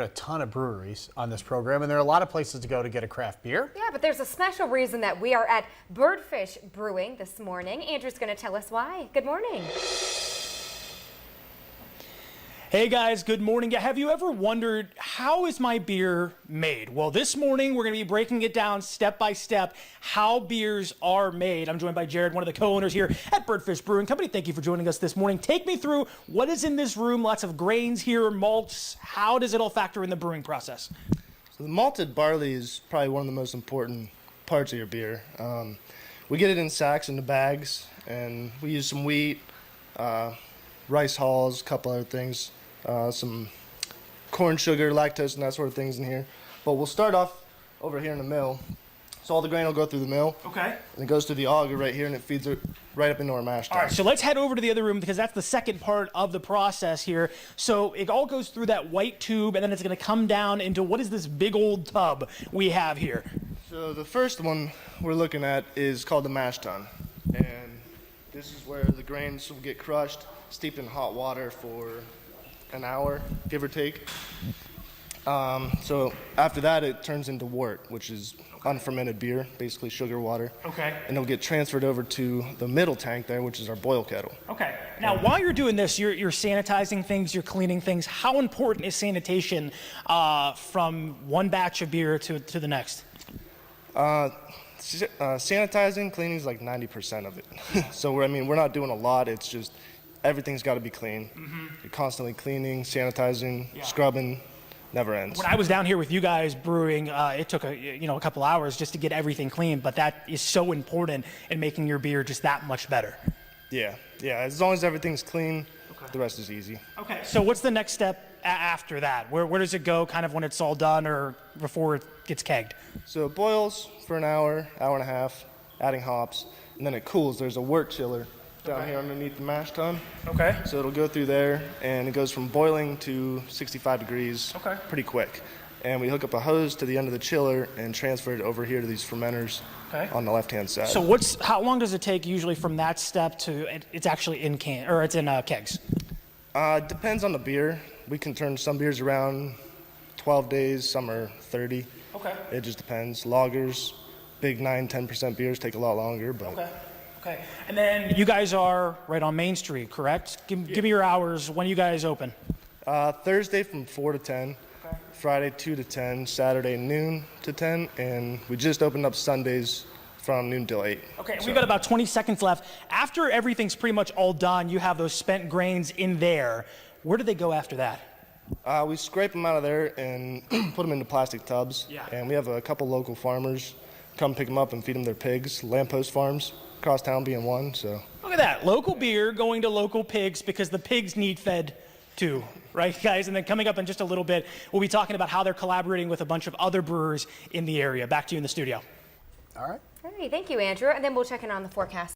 A ton of breweries on this program, and there are a lot of places to go to get a craft beer. Yeah, but there's a special reason that we are at Birdfish Brewing this morning. Andrew's going to tell us why. Good morning. Hey guys, good morning. Have you ever wondered, how is my beer made? Well, this morning we're going to be breaking it down step by step, how beers are made. I'm joined by Jared, one of the co-owners here at Birdfish Brewing Company. Thank you for joining us this morning. Take me through what is in this room, lots of grains here, malts. How does it all factor in the brewing process? So the malted barley is probably one of the most important parts of your beer. We get it in sacks into bags, and we use some wheat, rice hulls, a couple other things. Some corn sugar, lactose, and that sort of things in here. But we'll start off over here in the mill. So all the grain will go through the mill. Okay. And it goes through the auger right here, and it feeds it right up into our mash tun. All right, so let's head over to the other room because that's the second part of the process here. So it all goes through that white tube, and then it's going to come down into what is this big old tub we have here? So the first one we're looking at is called the mash tun. And this is where the grains will get crushed, steeped in hot water for an hour, give or take. So after that, it turns into wort, which is unfermented beer, basically sugar water. Okay. And it'll get transferred over to the middle tank there, which is our boil kettle. Okay. Now, while you're doing this, you're sanitizing things, you're cleaning things. How important is sanitation from one batch of beer to the next? Sanitizing, cleaning is like 90% of it. So we're not doing a lot. It's just everything's got to be clean. Mm-hmm. You're constantly cleaning, sanitizing, scrubbing, never ends. When I was down here with you guys brewing, it took a couple hours just to get everything clean, but that is so important in making your beer just that much better. Yeah. As long as everything's clean, the rest is easy. Okay. So what's the next step after that? Where does it go kind of when it's all done or before it gets kegged? So it boils for an hour, hour and a half, adding hops, and then it cools. There's a wort chiller down here underneath the mash tun. Okay. So it'll go through there, and it goes from boiling to 65 degrees pretty quick. And we hook up a hose to the end of the chiller and transfer it over here to these fermenters on the left-hand side. So how long does it take usually from that step to it's actually in kegs? Depends on the beer. We can turn some beers around 12 days, some are 30. Okay. It just depends. Lagers, big 9-10% beers take a lot longer, but. Okay. And then you guys are right on Main Street, correct? Give me your hours. When you guys open? Thursday from 4 to 10, Friday 2 to 10, Saturday noon to 10, and we just opened up Sundays from noon till 8. Okay, so we've got about 20 seconds left. After everything's pretty much all done, you have those spent grains in there. Where do they go after that? We scrape them out of there and put them into plastic tubs. Yeah. And we have a couple local farmers come pick them up and feed them their pigs, Lamppost Farms. Across town being one, so. Look at that, local beer going to local pigs because the pigs need fed too, right guys? And then coming up in just a little bit, we'll be talking about how they're collaborating with a bunch of other brewers in the area. Back to you in the studio. All right. Hey, thank you, Andrew. And then we'll check in on the forecast.